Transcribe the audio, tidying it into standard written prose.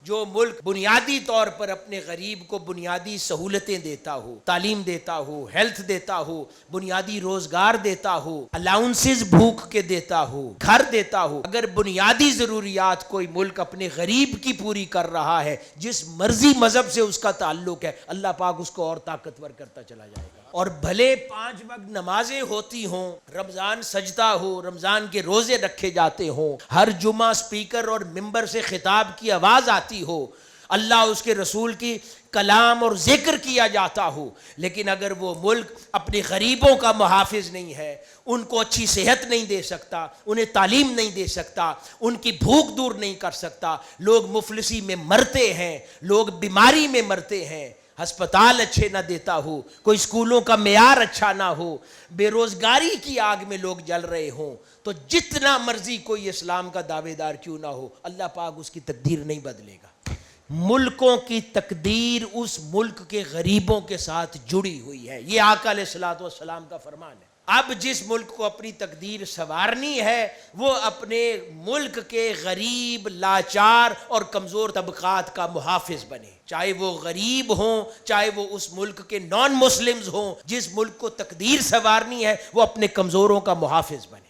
جو ملک بنیادی طور پر اپنے غریب کو بنیادی سہولتیں دیتا ہو، تعلیم دیتا ہو، ہیلتھ دیتا ہو، بنیادی روزگار دیتا ہو، الاؤنسز بھوک کے دیتا ہو، گھر دیتا ہو، اگر بنیادی ضروریات کوئی ملک اپنے غریب کی پوری کر رہا ہے، جس مرضی مذہب سے اس کا تعلق ہے، اللہ پاک اس کو اور طاقتور کرتا چلا جائے گا۔ اور بھلے 5 وقت نمازیں ہوتی ہوں، رمضان سجدہ ہو، رمضان کے روزے رکھے جاتے ہوں، ہر جمعہ سپیکر اور ممبر سے خطاب کی آواز آتی ہو، اللہ اس کے رسول کی کلام اور ذکر کیا جاتا ہو، لیکن اگر وہ ملک اپنے غریبوں کا محافظ نہیں ہے، ان کو اچھی صحت نہیں دے سکتا، انہیں تعلیم نہیں دے سکتا، ان کی بھوک دور نہیں کر سکتا، لوگ مفلسی میں مرتے ہیں، لوگ بیماری میں مرتے ہیں، ہسپتال اچھے نہ دیتا ہو، کوئی اسکولوں کا معیار اچھا نہ ہو، بے روزگاری کی آگ میں لوگ جل رہے ہوں، تو جتنا مرضی کوئی اسلام کا دعوے دار کیوں نہ ہو، اللہ پاک اس کی تقدیر نہیں بدلے گا۔ ملکوں کی تقدیر اس ملک کے غریبوں کے ساتھ جڑی ہوئی ہے، یہ آقا علیہ الصلوۃ والسلام کا فرمان ہے۔ اب جس ملک کو اپنی تقدیر سنوارنی ہے، وہ اپنے ملک کے غریب، لاچار اور کمزور طبقات کا محافظ بنے، چاہے وہ غریب ہوں، چاہے وہ اس ملک کے نان مسلمز ہوں۔ جس ملک کو تقدیر سنوارنی ہے، وہ اپنے کمزوروں کا محافظ بنے۔